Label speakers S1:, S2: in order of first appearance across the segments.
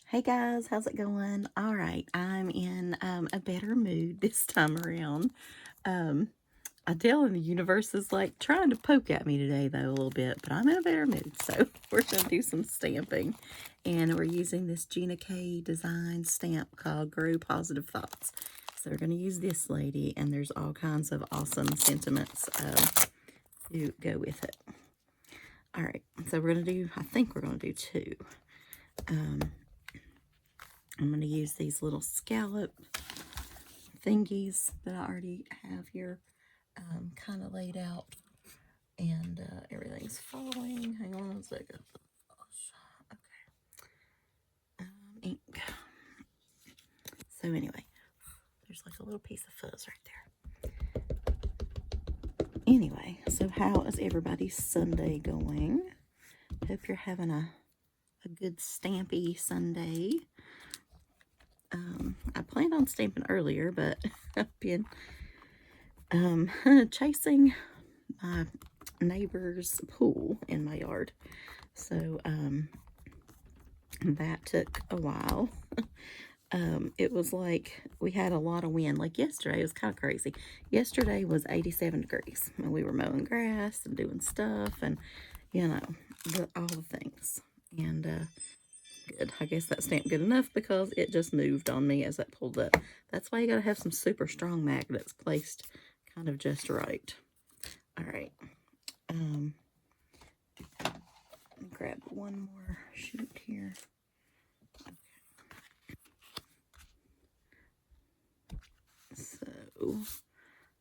S1: Hey guys, how's it going? All right, I'm in a better mood this time around. Um, I tell him the universe is like trying to poke at me today, though, a little bit, but I'm in a better mood. So we're going to do some stamping. And we're using this Gina K design stamp called Grow Positive Thoughts. So we're going to use this lady, and there's all kinds of awesome sentiments to go with it. All right, so we're going to do, I think we're going to do two. I'm going to use these little scallop thingies that I already have here kind of laid out. And everything's falling. Hang on a second. Okay. Ink. So anyway, there's like a little piece of fuzz right there. Anyway, so how is everybody's Sunday going? Hope you're having a good stampy Sunday. I planned on stamping earlier, but I've been chasing my neighbor's pool in my yard. So that took a while. It was like we had a lot of wind. Like yesterday, it was kind of crazy. Yesterday was 87 degrees, and we were mowing grass and doing stuff, and you know, all the things. And good. I guess that stamped good enough because it just moved on me as that pulled up. That's why you gotta have some super strong magnets placed kind of just right. All right. Grab one more sheet here. So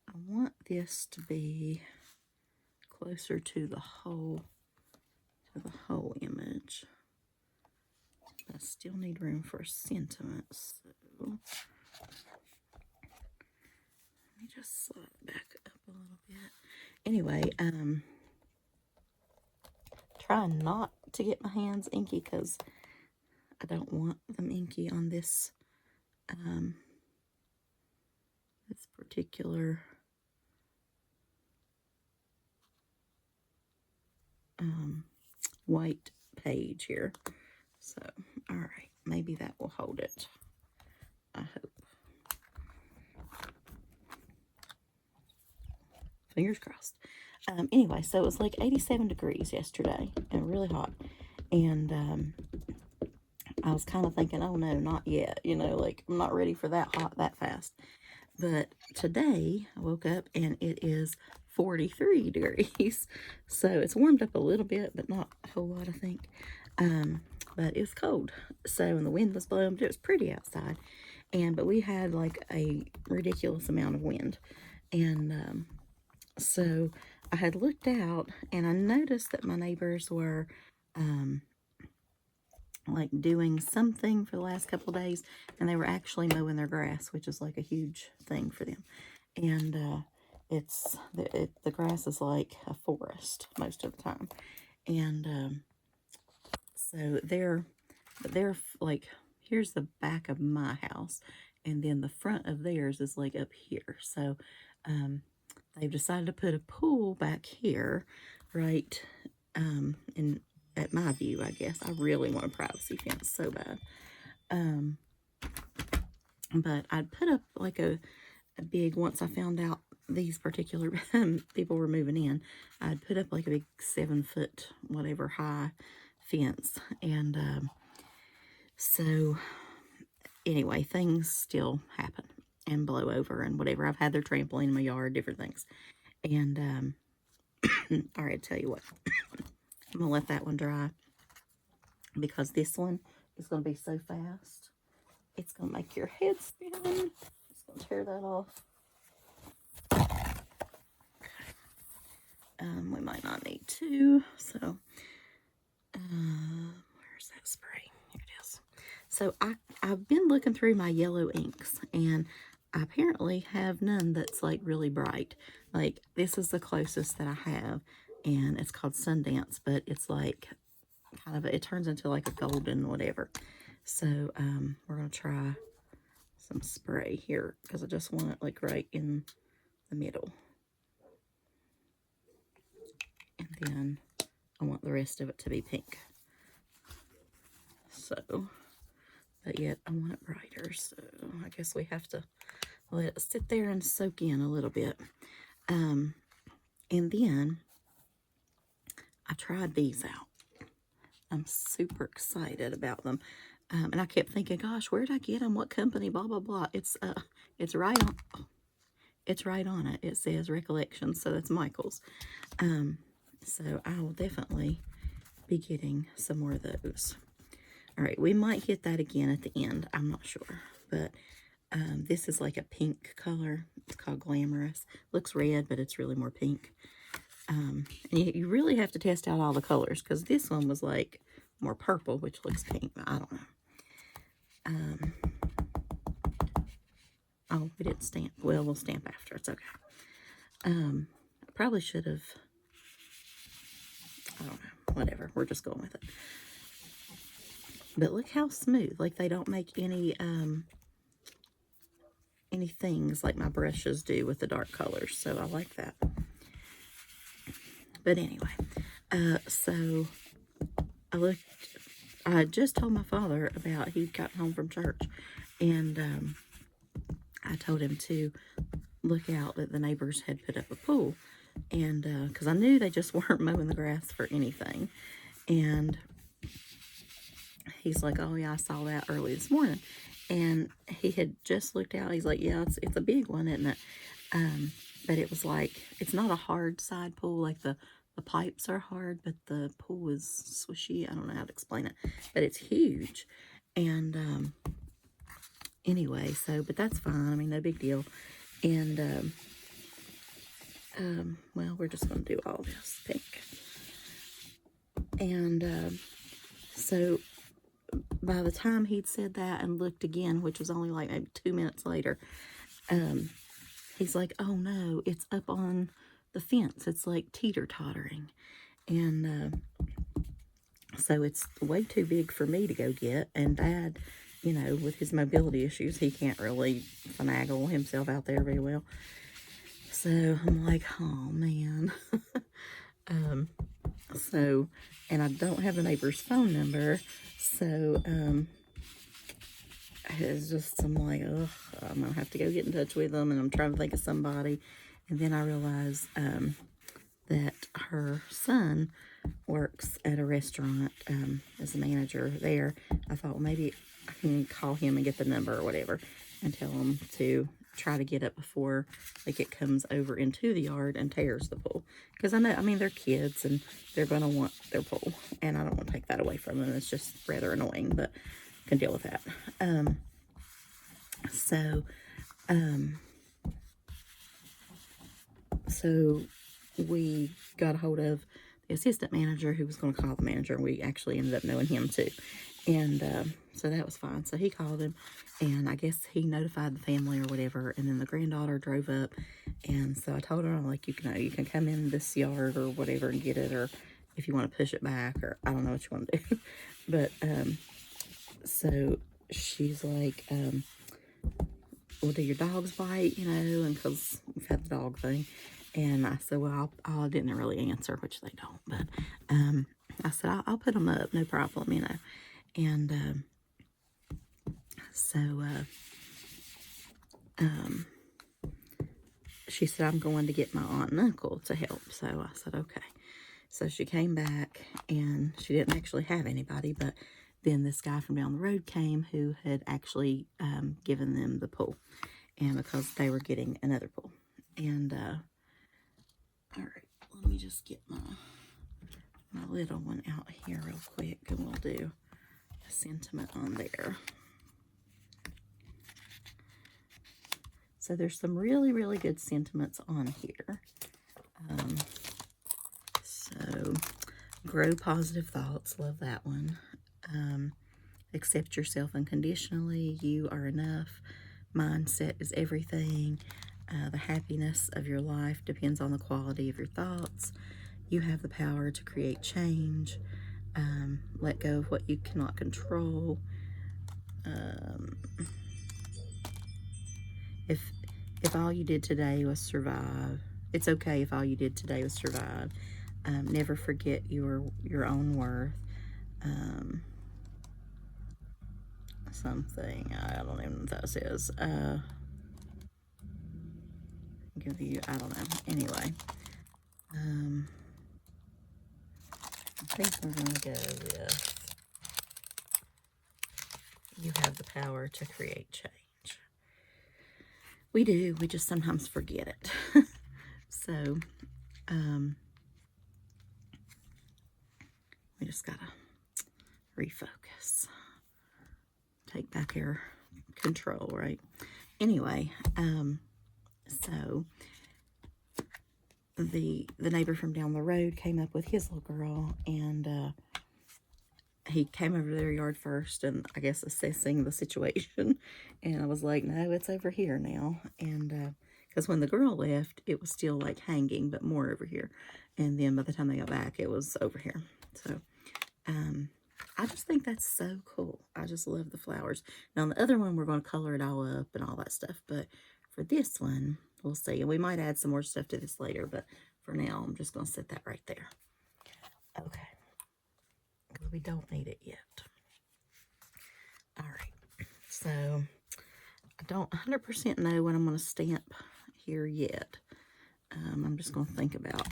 S1: I want this to be closer to the whole image. I still need room for sentiments, so let me just slide it back up a little bit. Anyway, try not to get my hands inky because I don't want them inky on this this particular white page here. So, all right, maybe that will hold it. I hope. Fingers crossed. Anyway, so it was like 87 degrees yesterday and really hot. And I was kind of thinking, oh no, not yet. You know, like I'm not ready for that hot that fast. But today I woke up and it is 43 degrees. So it's warmed up a little bit, but not a whole lot, I think. But it's cold. So, and the wind was blowing, but it was pretty outside. But we had like a ridiculous amount of wind. And so I had looked out and I noticed that my neighbors were like doing something for the last couple of days, and they were actually mowing their grass, which is like a huge thing for them. And it's the grass is like a forest most of the time. And so they're like, here's the back of my house, and then the front of theirs is like up here. So they've decided to put a pool back here, right in at my view, I guess. I really want a privacy fence so bad. But I'd put up like a big, once I found out these particular people were moving in, I'd put up like a big 7-foot, whatever, high fence. And so anyway, things still happen and blow over and whatever. I've had their trampoline in my yard, different things. And all right, tell you what, I'm gonna let that one dry because this one is gonna be so fast. It's gonna make your head spin. Just gonna tear that off. We might not need to. So, where's that spray? Here it is. So I've been looking through my yellow inks, and I apparently have none that's like really bright. Like this is the closest that I have, and it's called Sundance, but it's like kind of it turns into like a golden whatever. So we're gonna try some spray here because I just want it like right in the middle, and then I want the rest of it to be pink. So but yet I want it brighter. So I guess we have to let it sit there and soak in a little bit. And then I tried these out. I'm super excited about them. And I kept thinking, gosh, where did I get them? What company? Blah, blah, blah. It's right on. It's right on it. It says Recollections, so that's Michael's. So I will definitely be getting some more of those. All right, we might hit that again at the end. I'm not sure, but this is like a pink color. It's called Glamorous. Looks red, but it's really more pink. And you really have to test out all the colors, because this one was like more purple, which looks pink. I don't know. Oh, we didn't stamp. Well, we'll stamp after. It's okay. I probably should have. I don't know. Whatever. We're just going with it. But look how smooth. Like, they don't make any things like my brushes do with the dark colors. So I like that. But anyway, so I just told my father about he'd gotten home from church, and I told him to look out that the neighbors had put up a pool, and because I knew they just weren't mowing the grass for anything. And he's like, oh yeah, I saw that early this morning. And he had just looked out. He's like, yeah, it's a big one, isn't it? But it was like, it's not a hard side pool. Like the pipes are hard, but the pool is swishy. I don't know how to explain it, but it's huge. And anyway, so, but that's fine. I mean, no big deal. And well, we're just going to do all this pink. And so by the time he'd said that and looked again, which was only like maybe 2 minutes later, he's like, oh no, it's up on the fence. It's like teeter-tottering. And so it's way too big for me to go get. And Dad, you know, with his mobility issues, he can't really finagle himself out there very well. So I'm like, oh man. So, and I don't have the neighbor's phone number. So, it's just, I'm like, ugh, I'm going to have to go get in touch with them. And I'm trying to think of somebody. And then I realized that her son works at a restaurant as a manager there. I thought, well, maybe I can call him and get the number or whatever and tell him to try to get it before like it comes over into the yard and tears the pool. Because I know, I mean, they're kids and they're going to want their pool. And I don't want to take that away from them. It's just rather annoying, but I can deal with that. So we got a hold of the assistant manager who was going to call the manager, and we actually ended up knowing him too. And so that was fine. So he called him, and I guess he notified the family or whatever, and then the granddaughter drove up. And so I told her, I'm like, you can come in this yard or whatever and get it, or if you want to push it back, or I don't know what you want to do. But so she's like, well, do your dogs bite, you know, and because we've had the dog thing. And I said, well, I didn't really answer, which they don't, but I said, I'll put them up, no problem, you know. And so she said, I'm going to get my aunt and uncle to help. So I said, okay. So she came back, and she didn't actually have anybody, but then this guy from down the road came who had actually given them the pool, and because they were getting another pool. And all right, let me just get my little one out here real quick, and we'll do a sentiment on there. So there's some really, really good sentiments on here. So grow positive thoughts, love that one. Accept yourself unconditionally, you are enough. Mindset is everything. The happiness of your life depends on the quality of your thoughts. You have the power to create change. Let go of what you cannot control. If all you did today was survive, it's okay if all you did today was survive. Never forget your own worth. something. I don't even know what that says. Give you, I don't know. Anyway, I think we're going to go with you have the power to create change. We do. We just sometimes forget it. So, we just got to refocus. Take back our control, right? Anyway, so the neighbor from down the road came up with his little girl, and he came over to their yard first, and I guess assessing the situation. And I was like, no, it's over here now. And because when the girl left, it was still like hanging, but more over here. And then by the time they got back, it was over here. So I just think that's so cool. I just love the flowers. Now, on the other one, we're going to color it all up and all that stuff. But for this one, we'll see. And we might add some more stuff to this later. But for now, I'm just going to set that right there. Okay. Because we don't need it yet. All right. So, I don't 100% know what I'm going to stamp here yet. I'm just going to think about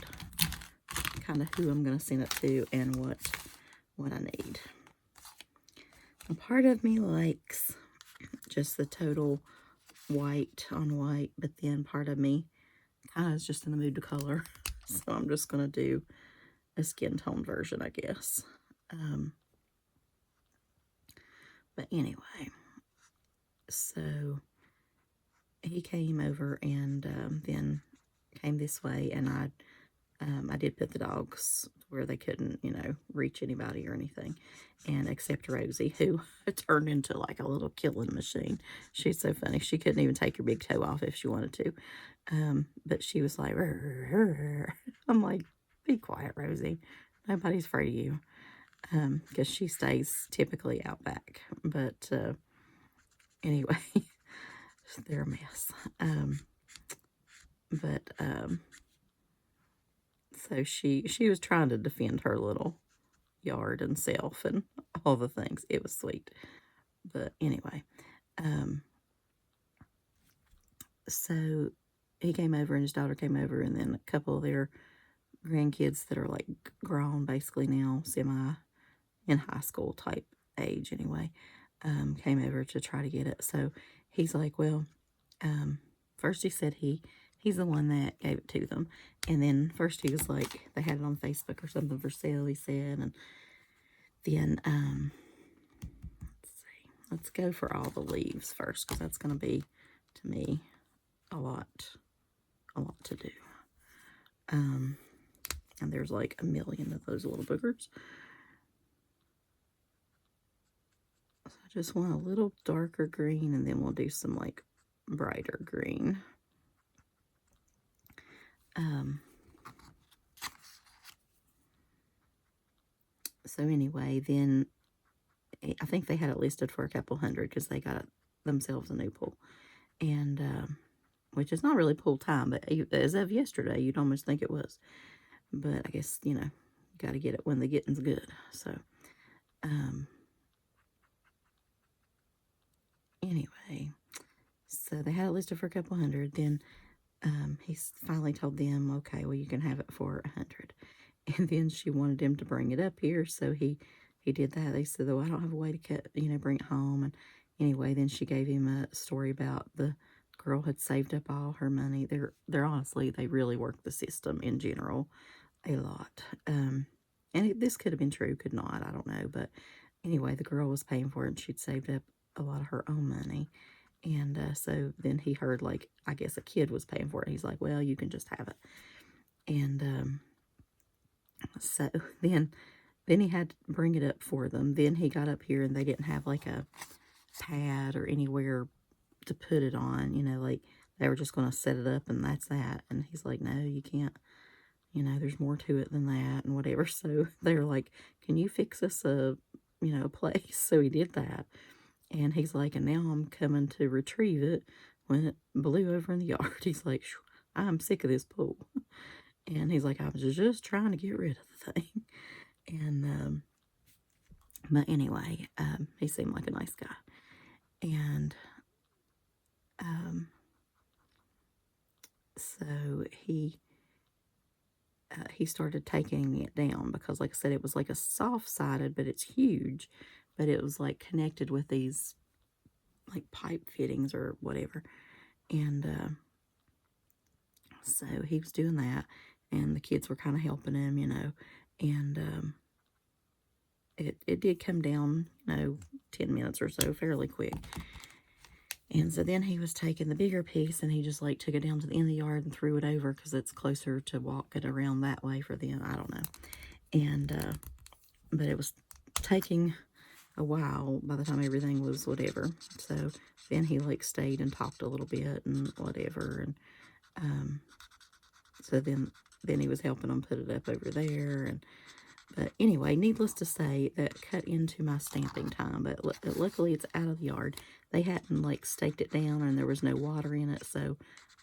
S1: kind of who I'm going to send it to and what I need. A part of me likes just the total white on white, but then part of me kind of is just in the mood to color. So I'm just going to do a skin tone version, I guess. But anyway, so he came over and then came this way, and I did put the dogs where they couldn't, reach anybody or anything, and except Rosie, who turned into like a little killing machine. She's so funny. She couldn't even take her big toe off if she wanted to. But she was like, rrr, rrr, rrr. I'm like, be quiet, Rosie. Nobody's afraid of you. Because she stays typically out back. But anyway, they're a mess. So she was trying to defend her little yard and self and all the things. It was sweet. But anyway, so he came over and his daughter came over, and then a couple of their grandkids that are like grown basically now, semi in high school type age anyway, came over to try to get it. So he's like, well, first he said he's the one that gave it to them. And then first he was like, they had it on Facebook or something for sale, he said. And then, let's see, let's go for all the leaves first, because that's going to be, to me, a lot to do. And there's like a million of those little boogers. So I just want a little darker green, and then we'll do some like brighter green. So anyway, then I think they had it listed for a couple hundred because they got themselves a new pool. And, which is not really pool time, but as of yesterday, you'd almost think it was. But I guess, you got to get it when the getting's good. So, anyway, so they had it listed for a couple hundred. Then he finally told them, okay, well, you can have it for 100. And then she wanted him to bring it up here, so he did that. They said, though, I don't have a way to bring it home. And anyway, then she gave him a story about the girl had saved up all her money. They're honestly, they really work the system in general a lot. And this could have been true, could not, I don't know. But anyway, the girl was paying for it, and she'd saved up a lot of her own money. And so then he heard, like, I guess a kid was paying for it. He's like, well, you can just have it. And so then he had to bring it up for them. Then he got up here, and they didn't have like a pad or anywhere to put it on, like they were just going to set it up and that's that. And he's like, no, you can't, there's more to it than that and whatever. So they were like, can you fix us a place? So he did that. And he's like, and now I'm coming to retrieve it when it blew over in the yard. He's like, I'm sick of this pool. And he's like, I was just trying to get rid of the thing. And, but anyway, he seemed like a nice guy. And so he started taking it down because, like I said, it was like a soft-sided, but it's huge. But it was like connected with these like pipe fittings or whatever. And so he was doing that, and the kids were kind of helping him, and it did come down, 10 minutes or so, fairly quick. And so then he was taking the bigger piece, and he just like took it down to the end of the yard and threw it over because it's closer to walking around that way for them. I don't know. And but it was taking a while by the time everything was whatever. So then he like stayed and talked a little bit and whatever, and so then he was helping them put it up over there. But anyway, needless to say, that cut into my stamping time. But luckily, it's out of the yard. They hadn't like staked it down, and there was no water in it. So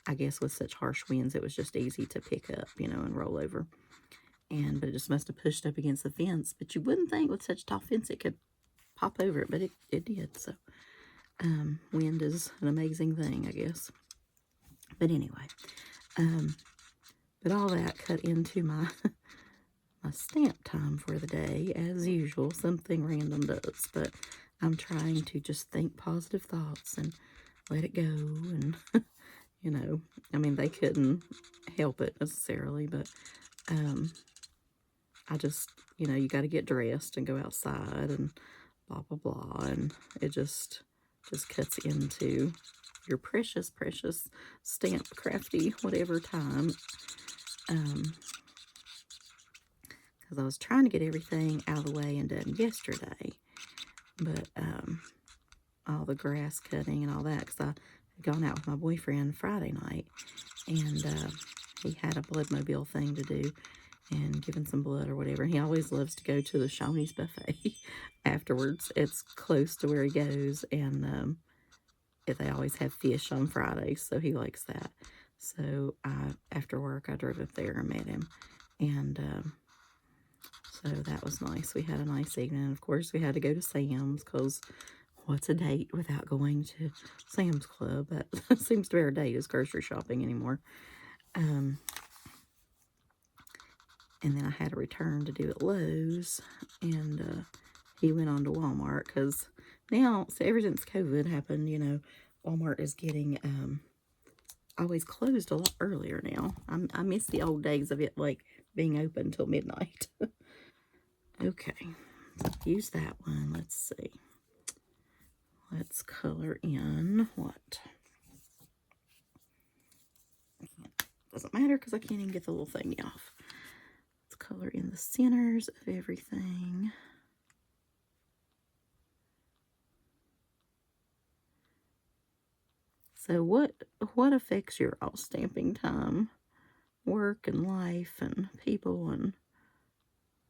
S1: I guess with such harsh winds, it was just easy to pick up, and roll over. But it just must have pushed up against the fence. But you wouldn't think with such a tall fence it could pop over it, but it did. So wind is an amazing thing, I guess. But anyway, but all that cut into my my stamp time for the day, as usual. Something random does, but I'm trying to just think positive thoughts and let it go. And I mean, they couldn't help it necessarily, but I just, you got to get dressed and go outside and blah blah blah, and it just cuts into your precious stamp crafty whatever time. Because I was trying to get everything out of the way and done yesterday, but all the grass cutting and all that, because I had gone out with my boyfriend Friday night, and he had a bloodmobile thing to do and giving some blood or whatever. And he always loves to go to the Shoney's buffet afterwards. It's close to where he goes, and they always have fish on Fridays, so he likes that. So after work, I drove up there and met him, and so that was nice. We had a nice evening. Of course, we had to go to Sam's, because what's a date without going to Sam's Club? That seems to be our date, is grocery shopping anymore. And then I had a return to do at Lowe's, and he went on to Walmart, because now, so ever since COVID happened, Walmart is getting always closed a lot earlier now. I miss the old days of it like being open till midnight. Okay, so use that one. Let's see. Let's color in what? Doesn't matter because I can't even get the little thing off. Let's color in the centers of everything. So what affects your all stamping time? Work and life and people and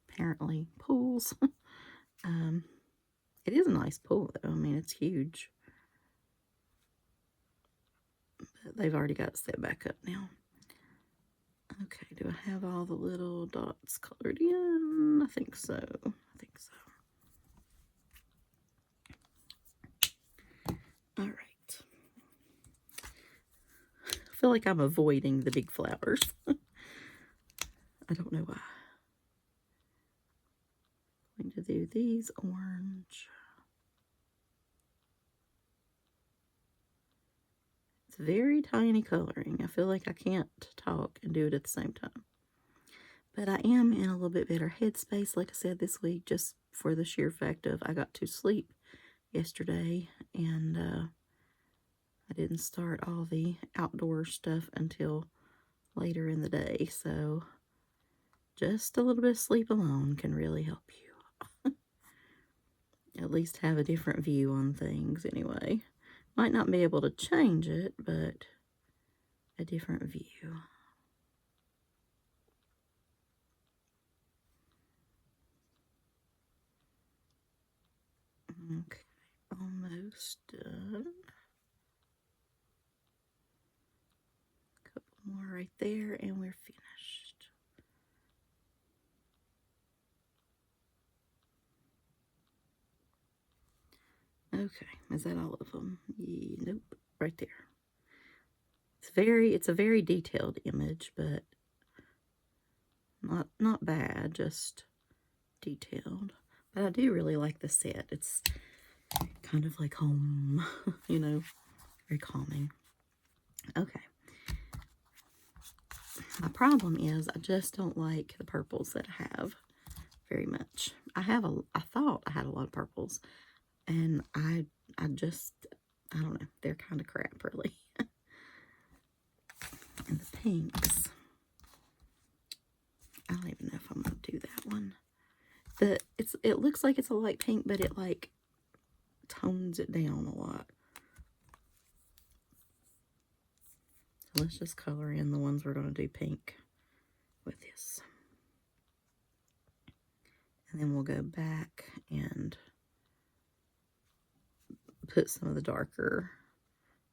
S1: apparently pools. It is a nice pool though. I mean, it's huge. But they've already got it set back up now. Okay, do I have all the little dots colored in? I think so. All right. I feel like I'm avoiding the big flowers. I don't know why. I'm going to do these orange. It's very tiny coloring. I feel like I can't talk and do it at the same time. But I am in a little bit better headspace, like I said, this week, just for the sheer fact of I got to sleep yesterday, and I didn't start all the outdoor stuff until later in the day. So just a little bit of sleep alone can really help you. At least have a different view on things anyway. Might not be able to change it, but a different view. Okay, almost done. A couple more right there, and we're finished. Okay, is that all of them? Nope, right there. It's a very detailed image, but not bad, just detailed. But I do really like the set. It's kind of like home, you know, very calming. Okay. My problem is I just don't like the purples that I have very much. I thought I had a lot of purples, and I just, I don't know, they're kind of crap, really. And the pinks, I don't even know if I'm going to do that one. It looks like it's a light pink, but it like tones it down a lot. So let's just color in the ones we're going to do pink with this. And then we'll go back and put some of the darker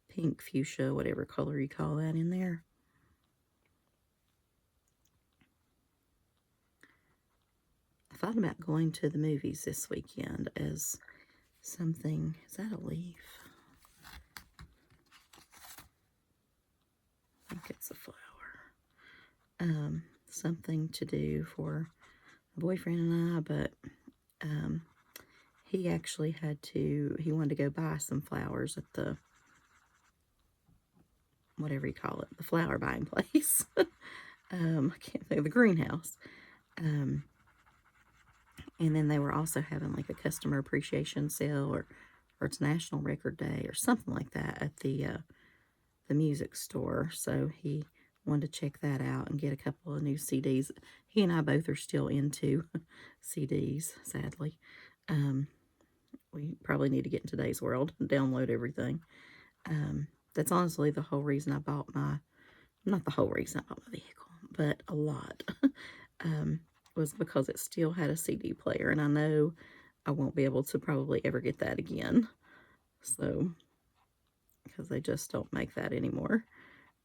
S1: pink, fuchsia, whatever color you call that, in there. I thought about going to the movies this weekend as something. Is that a leaf? I think it's a flower. Something to do for my boyfriend and I, but he actually he wanted to go buy some flowers at the, whatever you call it, the flower buying place. I can't think of the greenhouse. And then they were also having like a customer appreciation sale, or it's National Record Day or something like that at the music store. So he wanted to check that out and get a couple of new CDs. He and I both are still into CDs, sadly. We probably need to get in today's world and download everything. That's honestly the whole reason I bought not the whole reason I bought my vehicle, but a lot, was because it still had a CD player, and I know I won't be able to probably ever get that again. So, because they just don't make that anymore.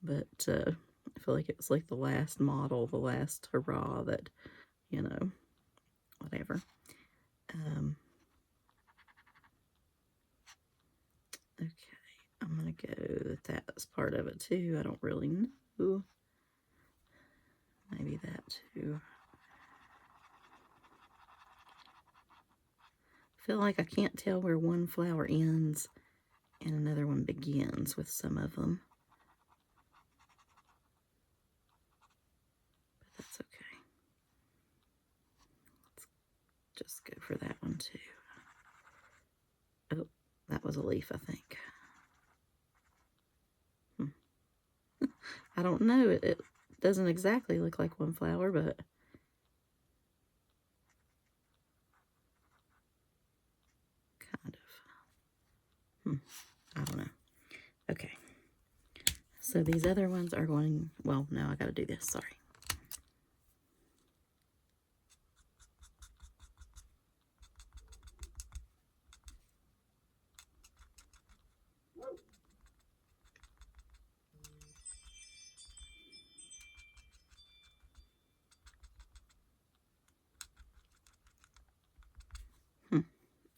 S1: But I feel like it was like the last model, the last hurrah that, you know, whatever. Okay, I'm going to go that's part of it too. I don't really know. Maybe that too. I feel like I can't tell where one flower ends and another one begins with some of them. But that's okay. Let's just go for that one too. Oh, that was a leaf, I think. I don't know. It doesn't exactly look like one flower, but kind of. I don't know. Okay. So these other ones are going, well, now I got to do this. Sorry.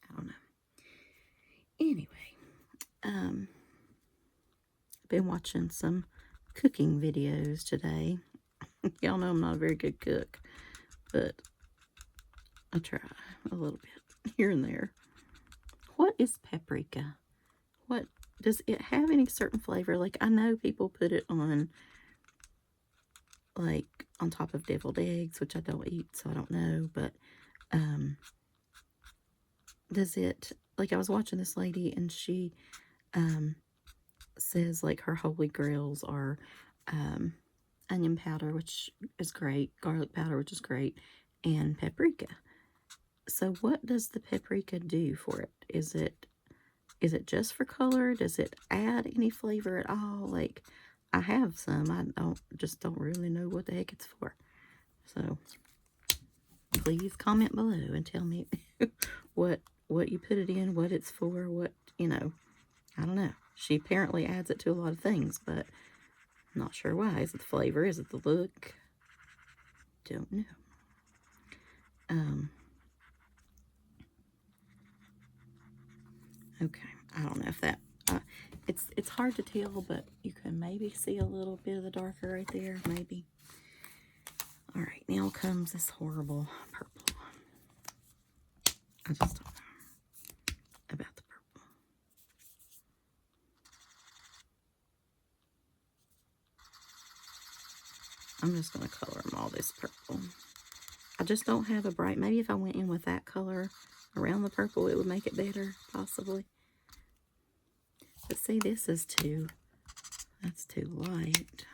S1: I don't know. Anyway, I've been watching some cooking videos today. Y'all know I'm not a very good cook, but I try a little bit here and there. What is paprika? What does it have any certain flavor? Like, I know people put it on, like, on top of deviled eggs, which I don't eat, so I don't know, but does it, like, I was watching this lady, and she says, like, her holy grails are onion powder, which is great, garlic powder, which is great, and paprika. So what does the paprika do for it? Is it just for color? Does it add any flavor at all? Like, I have some. I don't really know what the heck it's for. So please comment below and tell me what you put it in, what it's for, what, you know, I don't know. She apparently adds it to a lot of things, but I'm not sure why. Is it the flavor? Is it the look? Don't know. Okay, I don't know if that, it's hard to tell, but you can maybe see a little bit of the darker right there, maybe. All right, now comes this horrible purple. I just don't know about the purple. I'm just going to color them all this purple. I just don't have a bright, maybe if I went in with that color around the purple, it would make it better, possibly. But see, this is too, that's too light.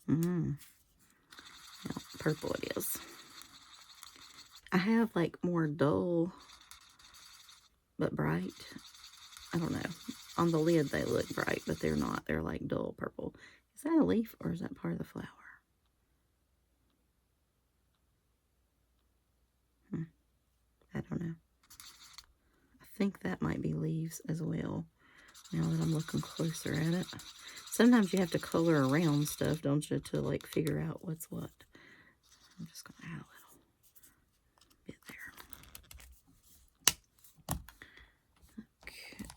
S1: Yeah, purple it is. I have like more dull but bright. I don't know. On the lid they look bright, but they're not. They're like dull purple. Is that a leaf or is that part of the flower? I don't know. I think that might be leaves as well, now that I'm looking closer at it. Sometimes you have to color around stuff, don't you, to like figure out what's what. I'm just going to add a little bit there.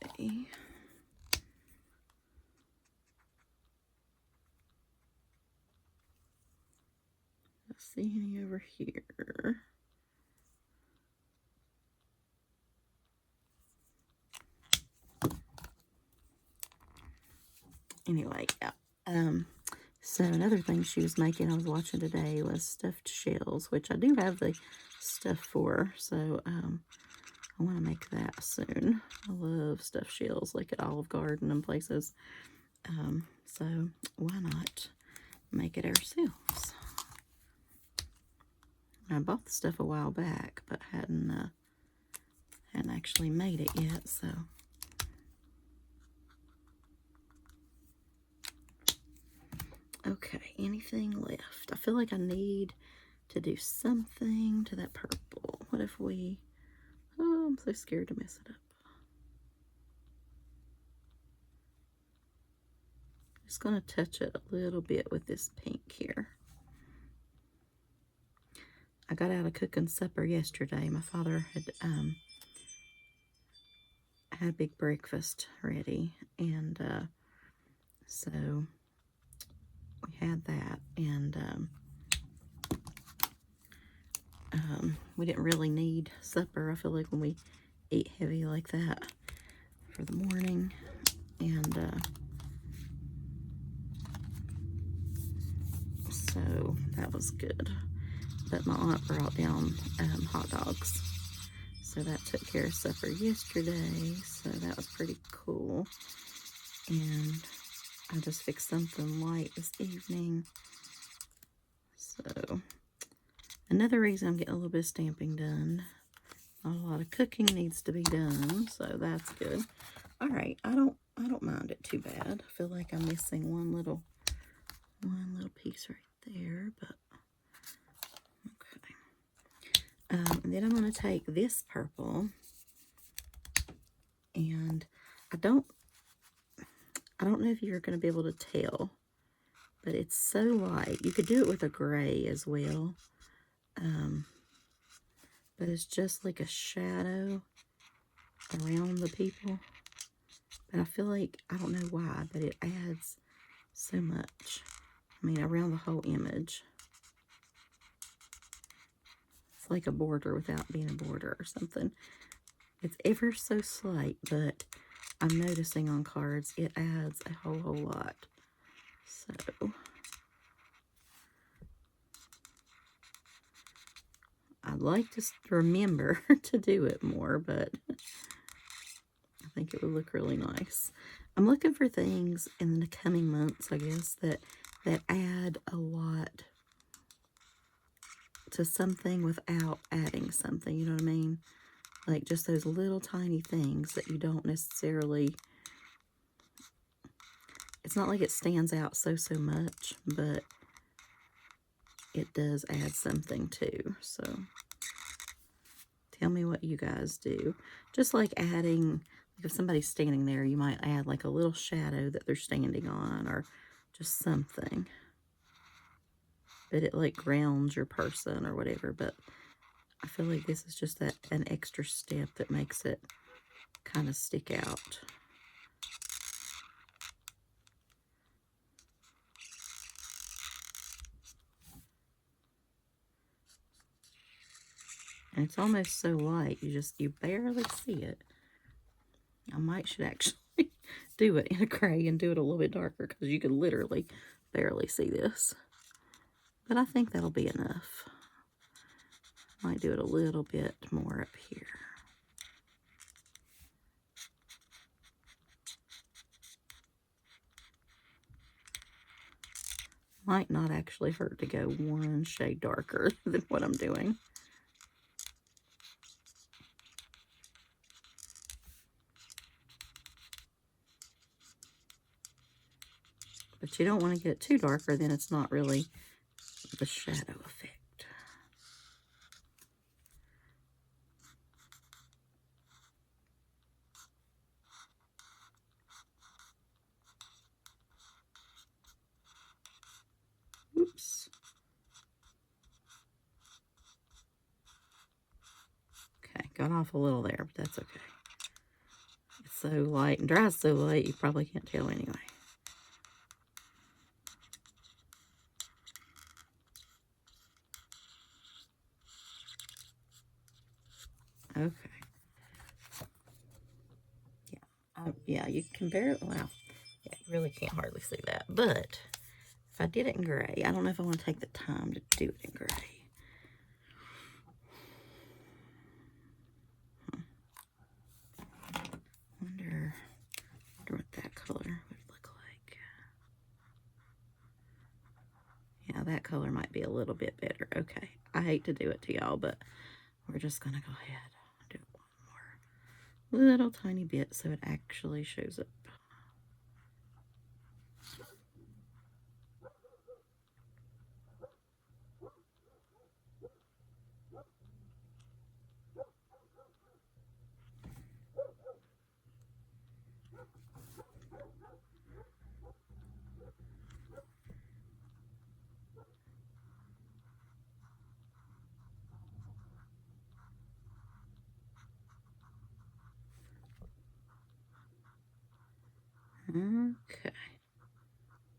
S1: Okay. Let's see any over here. Anyway, yeah. So another thing she was making, I was watching today, was stuffed shells, which I do have the stuff for. So I want to make that soon. I love stuffed shells, like at Olive Garden and places. So why not make it ourselves? I bought the stuff a while back, but hadn't actually made it yet. So. Okay, anything left? I feel like I need to do something to that purple. What if we... Oh, I'm so scared to mess it up. Just going to touch it a little bit with this pink here. I got out of cooking supper yesterday. My father had a big breakfast ready, and so we had that, and we didn't really need supper. I feel like when we eat heavy like that for the morning, and so that was good. But my aunt brought down hot dogs, so that took care of supper yesterday, so that was pretty cool. And I just fixed something light this evening. So another reason I'm getting a little bit of stamping done. Not a lot of cooking needs to be done, so that's good. All right, I don't mind it too bad. I feel like I'm missing one little piece right there, but okay. And then I'm going to take this purple, and I don't know if you're going to be able to tell, but it's so light. You could do it with a gray as well, but it's just like a shadow around the people. But I feel like, I don't know why, but it adds so much. I mean, around the whole image. It's like a border without being a border or something. It's ever so slight, but I'm noticing on cards it adds a whole lot. So I'd like to remember to do it more, but I think it would look really nice. I'm looking for things in the coming months, I guess, that add a lot to something without adding something, you know what I mean? Like just those little tiny things that you don't necessarily, it's not like it stands out so much, but it does add something too. So tell me what you guys do. Just like adding, like if somebody's standing there, you might add like a little shadow that they're standing on, or just something. but it like grounds your person or whatever. But I feel like this is just an extra step that makes it kind of stick out. And it's almost so light, you barely see it. I should actually do it in a gray and do it a little bit darker, because you can literally barely see this. But I think that'll be enough. Might do it a little bit more up here. Might not actually hurt to go one shade darker than what I'm doing. But you don't want to get it too darker, then it's not really the shadow effect. Oops. Okay, got off a little there, but that's okay. It's so light and dries so light, you probably can't tell anyway. Okay. Yeah, you can barely, wow. Yeah, you really can't hardly see that. But if I did it in gray, I don't know if I want to take the time to do it in gray. Wonder what that color would look like. Yeah, that color might be a little bit better. Okay, I hate to do it to y'all, but we're just gonna go ahead and do one more little tiny bit so it actually shows up. Okay.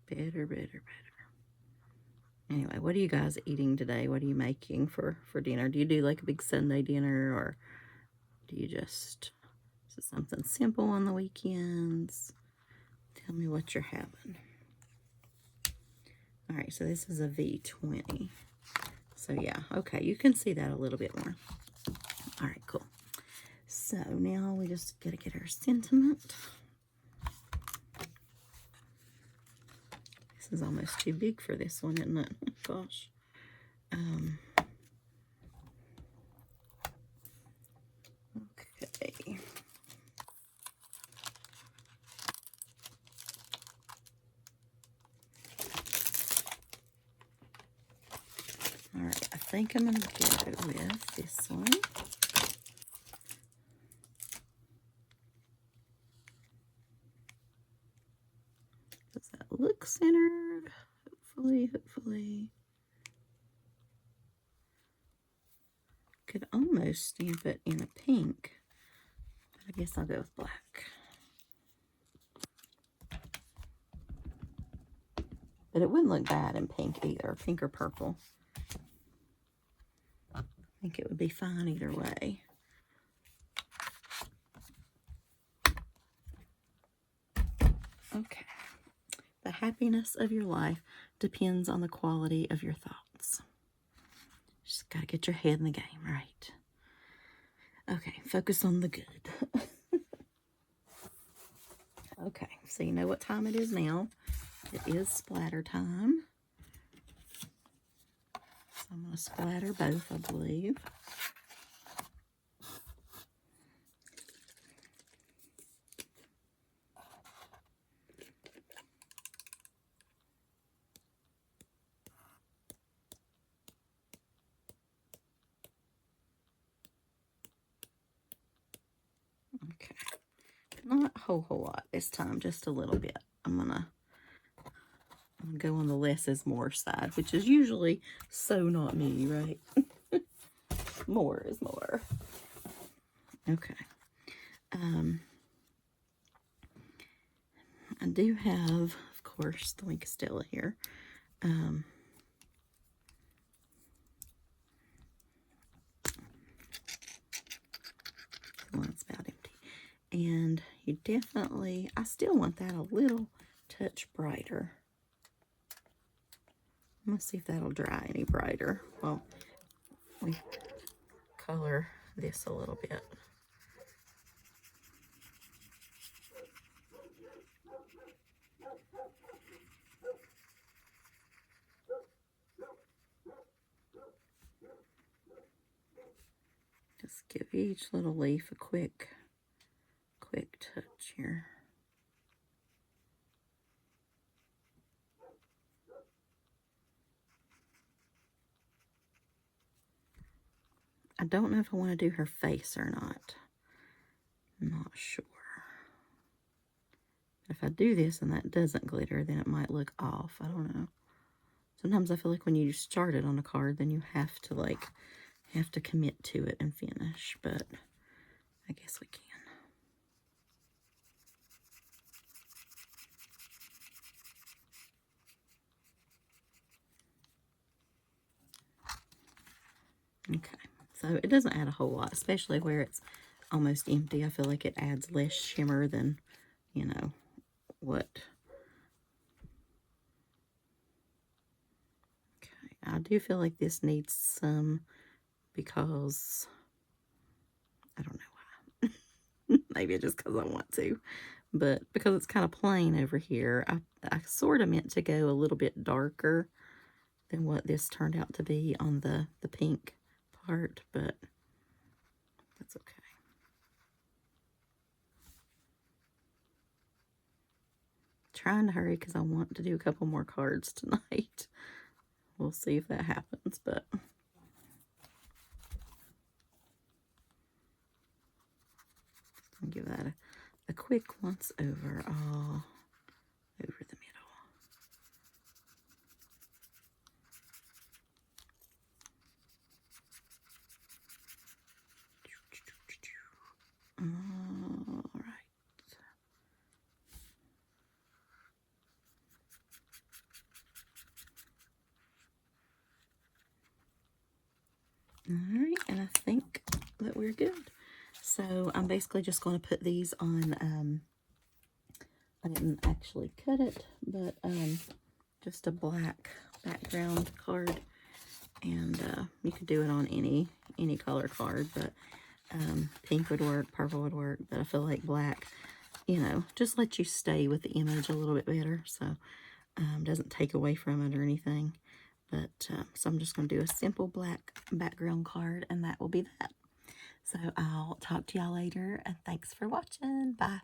S1: Better. Anyway, what are you guys eating today? What are you making for dinner? Do you do like a big Sunday dinner, or do you just, is it something simple on the weekends? Tell me what you're having. All right, so this is a V20. So yeah, okay, you can see that a little bit more. All right, cool. So now we just gotta get our sentiment. This is almost too big for this one, isn't it? Gosh. Okay. All right, I think I'm gonna go with this one. Does that look centered? Hopefully. Could almost stamp it in a pink, but I guess I'll go with black. But it wouldn't look bad in pink either, pink or purple. I think it would be fine either way. Okay. The happiness of your life depends on the quality of your thoughts. Just got to get your head in the game, right? Okay, focus on the good. Okay, so you know what time it is now. It is splatter time. So I'm going to splatter both, I believe. Okay, not a whole lot this time, just a little bit. I'm gonna go on the less is more side, which is usually so not me, right? More is more. Okay. I do have, of course, the Wink of Stella here. The one's about empty. And you definitely, I still want that a little touch brighter. I'm going to see if that'll dry any brighter. Well, we color this a little bit. Just give each little leaf a quick touch here. I don't know if I want to do her face or not. I'm not sure. If I do this and that doesn't glitter, then it might look off. I don't know. Sometimes I feel like when you start it on a card, then you have to commit to it and finish, but I guess we can. Okay, so it doesn't add a whole lot, especially where it's almost empty. I feel like it adds less shimmer than, you know, what. Okay, I do feel like this needs some, because I don't know why. Maybe just because I want to. But because it's kind of plain over here, I sort of meant to go a little bit darker than what this turned out to be on the pink part, but that's okay. Trying to hurry because I want to do a couple more cards tonight. We'll see if that happens, but I'll give that a quick once over, all over the middle. All right. All right, and I think that we're good. So I'm basically just going to put these on, I didn't actually cut it, but just a black background card. And you could do it on any color card, but pink would work, purple would work, but I feel like black, you know, just lets you stay with the image a little bit better, so doesn't take away from it or anything. But so I'm just going to do a simple black background card, and that will be that. So I'll talk to y'all later, and thanks for watching. Bye.